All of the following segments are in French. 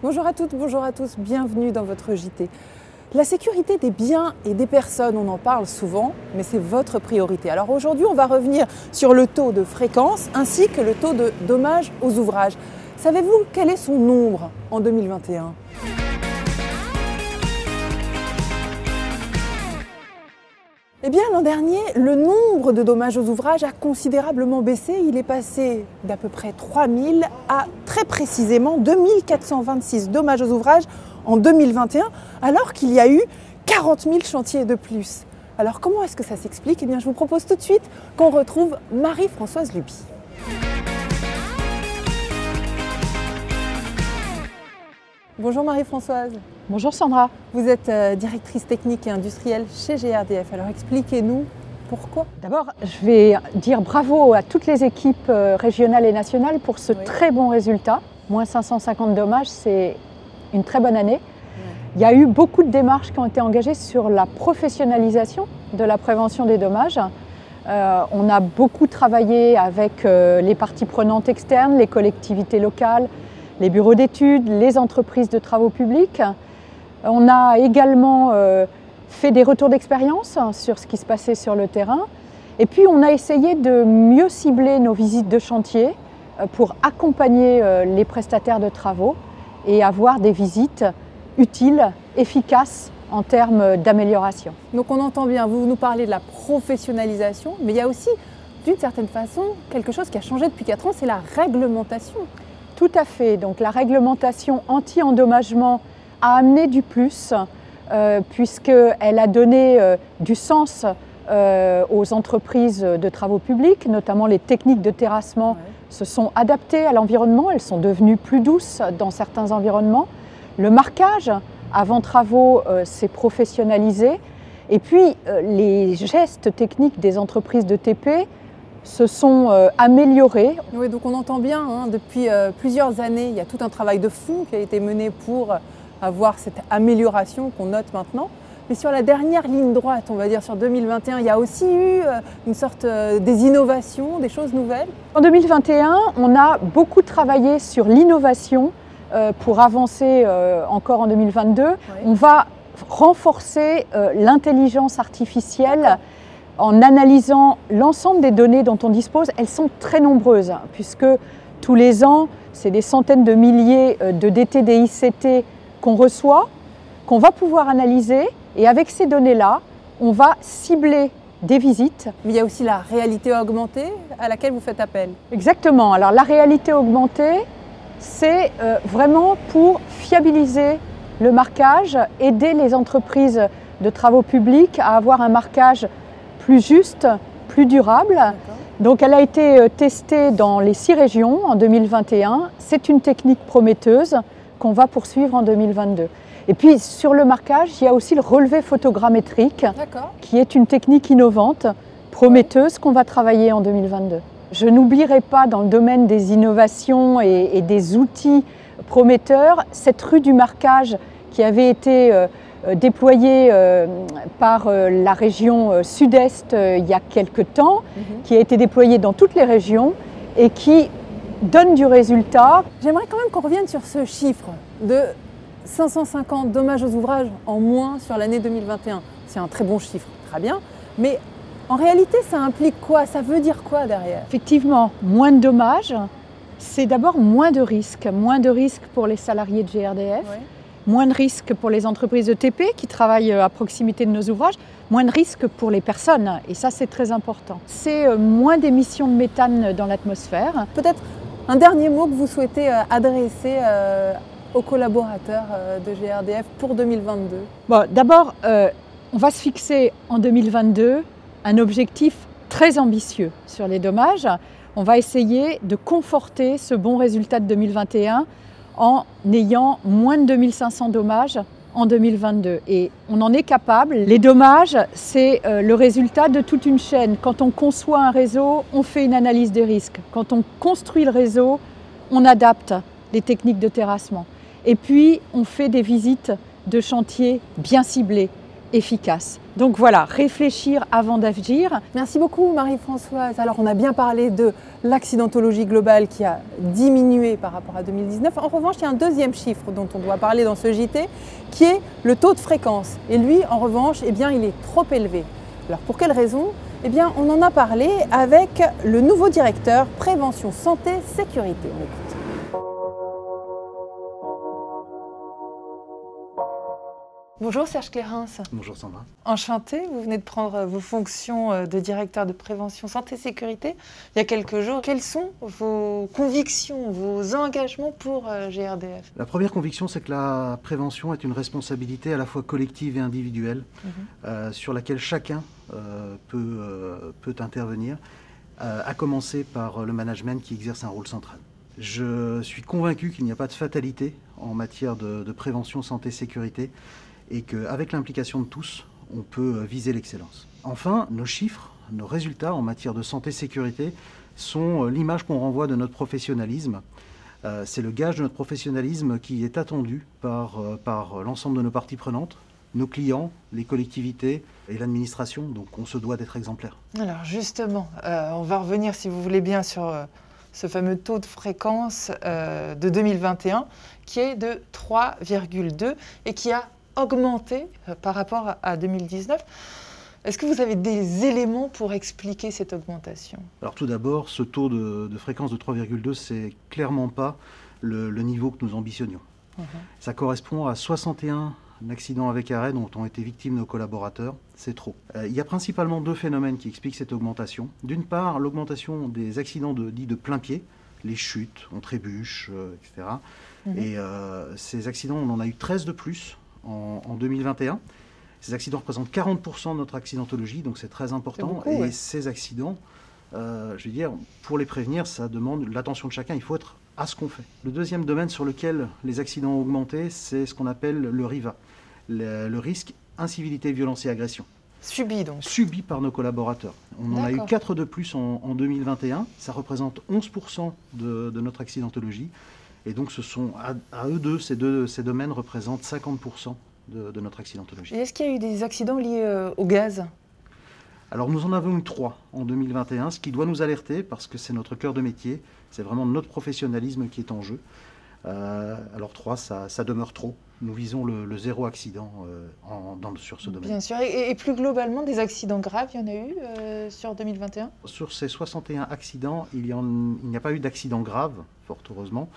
Bonjour à toutes, bonjour à tous, bienvenue dans votre JT. La sécurité des biens et des personnes, on en parle souvent, mais c'est votre priorité. Alors aujourd'hui, on va revenir sur le taux de fréquence ainsi que le taux de dommages aux ouvrages. Savez-vous quel est son nombre en 2021 ? Eh bien, l'an dernier, le nombre de dommages aux ouvrages a considérablement baissé. Il est passé d'à peu près 3000 à très précisément 2426 dommages aux ouvrages en 2021, alors qu'il y a eu 40 000 chantiers de plus. Alors, comment est-ce que ça s'explique ? Eh bien, je vous propose tout de suite qu'on retrouve Marie-Françoise Luby. Bonjour Marie-Françoise. Bonjour Sandra. Vous êtes directrice technique et industrielle chez GRDF. Alors expliquez-nous pourquoi. D'abord, je vais dire bravo à toutes les équipes régionales et nationales pour ce très bon résultat. Moins 550 dommages, c'est une très bonne année. Il y a eu beaucoup de démarches qui ont été engagées sur la professionnalisation de la prévention des dommages. On a beaucoup travaillé avec les parties prenantes externes, les collectivités locales, les bureaux d'études, les entreprises de travaux publics. On a également fait des retours d'expérience sur ce qui se passait sur le terrain. Et puis on a essayé de mieux cibler nos visites de chantier pour accompagner les prestataires de travaux et avoir des visites utiles, efficaces en termes d'amélioration. Donc on entend bien, vous nous parlez de la professionnalisation, mais il y a aussi d'une certaine façon quelque chose qui a changé depuis 4 ans, c'est la réglementation. Tout à fait. Donc la réglementation anti-endommagement a amené du plus puisqu'elle a donné du sens aux entreprises de travaux publics, notamment les techniques de terrassement se sont adaptées à l'environnement, elles sont devenues plus douces dans certains environnements. Le marquage avant travaux s'est professionnalisé et puis les gestes techniques des entreprises de TP se sont améliorés. Oui, donc on entend bien, depuis plusieurs années, il y a tout un travail de fond qui a été mené pour avoir cette amélioration qu'on note maintenant. Mais sur la dernière ligne droite, on va dire sur 2021, il y a aussi eu une sorte des innovations, des choses nouvelles. En 2021, on a beaucoup travaillé sur l'innovation pour avancer encore en 2022. On va renforcer l'intelligence artificielle en analysant l'ensemble des données dont on dispose. Elles sont très nombreuses puisque tous les ans, c'est des centaines de milliers de DT, DICT qu'on reçoit, qu'on va pouvoir analyser et avec ces données-là, on va cibler des visites. Mais il y a aussi la réalité augmentée à laquelle vous faites appel. Exactement. Alors la réalité augmentée, c'est vraiment pour fiabiliser le marquage, aider les entreprises de travaux publics à avoir un marquage plus juste, plus durable. Donc elle a été testée dans les 6 régions en 2021. C'est une technique prometteuse qu'on va poursuivre en 2022. Et puis sur le marquage, il y a aussi le relevé photogrammétrique qui est une technique innovante, prometteuse qu'on va travailler en 2022. Je n'oublierai pas dans le domaine des innovations et des outils prometteurs, cette rue du marquage qui avait été déployée par la région sud-est il y a quelques temps, qui a été déployée dans toutes les régions et qui donne du résultat. J'aimerais quand même qu'on revienne sur ce chiffre de 550 dommages aux ouvrages en moins sur l'année 2021. C'est un très bon chiffre, très bien, mais en réalité ça implique quoi? Ça veut dire quoi derrière? Effectivement, moins de dommages, c'est d'abord moins de risques pour les salariés de GRDF, moins de risques pour les entreprises de TP qui travaillent à proximité de nos ouvrages, moins de risques pour les personnes, et ça c'est très important. C'est moins d'émissions de méthane dans l'atmosphère. Peut-être un dernier mot que vous souhaitez adresser aux collaborateurs de GRDF pour 2022. Bon, d'abord, on va se fixer en 2022 un objectif très ambitieux sur les dommages. On va essayer de conforter ce bon résultat de 2021 en ayant moins de 2500 dommages en 2022. Et on en est capable. Les dommages, c'est le résultat de toute une chaîne. Quand on conçoit un réseau, on fait une analyse des risques. Quand on construit le réseau, on adapte les techniques de terrassement. Et puis, on fait des visites de chantier bien ciblées. efficace. Donc voilà, réfléchir avant d'agir. Merci beaucoup Marie-Françoise. Alors on a bien parlé de l'accidentologie globale qui a diminué par rapport à 2019. En revanche, il y a un deuxième chiffre dont on doit parler dans ce JT qui est le taux de fréquence. Et lui, en revanche, eh bien, il est trop élevé. Alors pour quelle raison ? Eh bien, on en a parlé avec le nouveau directeur Prévention Santé Sécurité. On écoute. Bonjour Serge Kérens. Bonjour Sandra. Enchanté, vous venez de prendre vos fonctions de directeur de prévention santé sécurité il y a quelques jours. Quelles sont vos convictions, vos engagements pour GRDF ? La première conviction, c'est que la prévention est une responsabilité à la fois collective et individuelle sur laquelle chacun peut intervenir, à commencer par le management qui exerce un rôle central. Je suis convaincu qu'il n'y a pas de fatalité en matière de prévention santé sécurité et qu'avec l'implication de tous, on peut viser l'excellence. Enfin, nos chiffres, nos résultats en matière de santé-sécurité sont l'image qu'on renvoie de notre professionnalisme. C'est le gage de notre professionnalisme qui est attendu par l'ensemble de nos parties prenantes, nos clients, les collectivités et l'administration. Donc on se doit d'être exemplaire. Alors justement, on va revenir, si vous voulez bien, sur ce fameux taux de fréquence de 2021 qui est de 3,2 et qui a augmenté par rapport à 2019. Est-ce que vous avez des éléments pour expliquer cette augmentation ? Alors tout d'abord, ce taux de fréquence de 3,2, c'est clairement pas le niveau que nous ambitionnions. Ça correspond à 61 accidents avec arrêt dont ont été victimes nos collaborateurs. C'est trop. Il y a principalement deux phénomènes qui expliquent cette augmentation. D'une part, l'augmentation des accidents dits de plein pied, les chutes, on trébuche, etc. Et ces accidents, on en a eu 13 de plus en 2021. Ces accidents représentent 40% de notre accidentologie, donc c'est très important. Beaucoup, et ouais. ces accidents, je veux dire, pour les prévenir, ça demande l'attention de chacun. Il faut être à ce qu'on fait. Le deuxième domaine sur lequel les accidents ont augmenté, c'est ce qu'on appelle le RIVA, le risque incivilité, violence et agression. Subi donc. Subi par nos collaborateurs. On en a eu 4 de plus en 2021. Ça représente 11% de notre accidentologie. Et donc, ce sont à eux deux, ces domaines représentent 50% de notre accidentologie. Et est-ce qu'il y a eu des accidents liés au gaz ? Alors, nous en avons eu 3 en 2021, ce qui doit nous alerter parce que c'est notre cœur de métier, c'est vraiment notre professionnalisme qui est en jeu. Alors 3, ça demeure trop. Nous visons le zéro accident sur ce domaine. Bien sûr. Et plus globalement, des accidents graves, il y en a eu sur 2021 ? Sur ces 61 accidents, il n'y a pas eu d'accident grave, fort heureusement.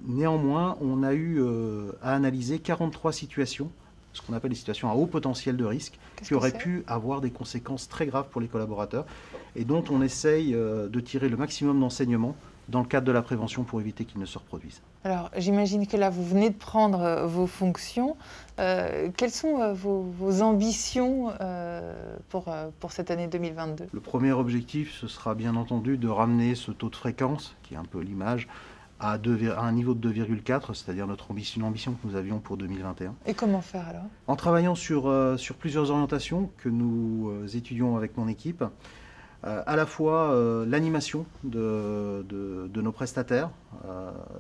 Néanmoins, on a eu à analyser 43 situations, ce qu'on appelle des situations à haut potentiel de risque, qui auraient pu avoir des conséquences très graves pour les collaborateurs et dont on essaye de tirer le maximum d'enseignements dans le cadre de la prévention pour éviter qu'ils ne se reproduisent. Alors, j'imagine que là, vous venez de prendre vos fonctions. Quelles sont vos ambitions pour cette année 2022 ? Le premier objectif, ce sera bien entendu de ramener ce taux de fréquence, qui est un peu l'image, à un niveau de 2,4, c'est-à-dire notre ambition que nous avions pour 2021. Et comment faire alors ? En travaillant sur plusieurs orientations que nous étudions avec mon équipe, à la fois l'animation de nos prestataires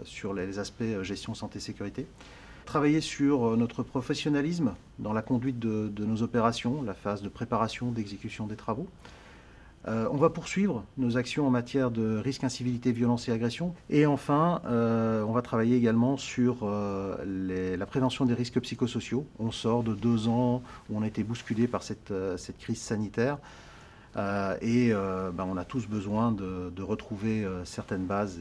sur les aspects gestion, santé, sécurité, travailler sur notre professionnalisme dans la conduite de nos opérations, la phase de préparation, d'exécution des travaux. On va poursuivre nos actions en matière de risque, incivilité, violence et agression. Et enfin, on va travailler également sur la prévention des risques psychosociaux. On sort de 2 ans où on a été bousculé par cette crise sanitaire. On a tous besoin de retrouver certaines bases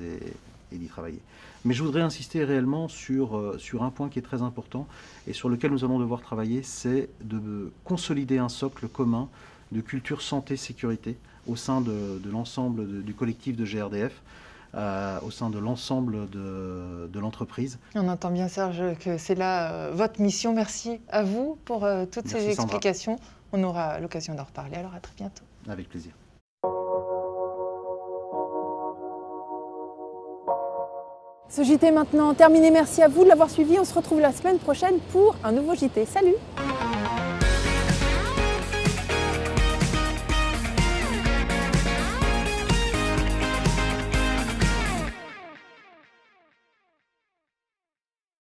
et d'y travailler. Mais je voudrais insister réellement sur un point qui est très important et sur lequel nous allons devoir travailler, c'est de consolider un socle commun de culture santé-sécurité au sein de l'ensemble du collectif de GRDF, au sein de l'ensemble de l'entreprise. On entend bien, Serge, que c'est là votre mission. Merci à vous pour toutes ces explications. Sandra. On aura l'occasion d'en reparler, alors à très bientôt. Avec plaisir. Ce JT est maintenant terminé. Merci à vous de l'avoir suivi. On se retrouve la semaine prochaine pour un nouveau JT. Salut!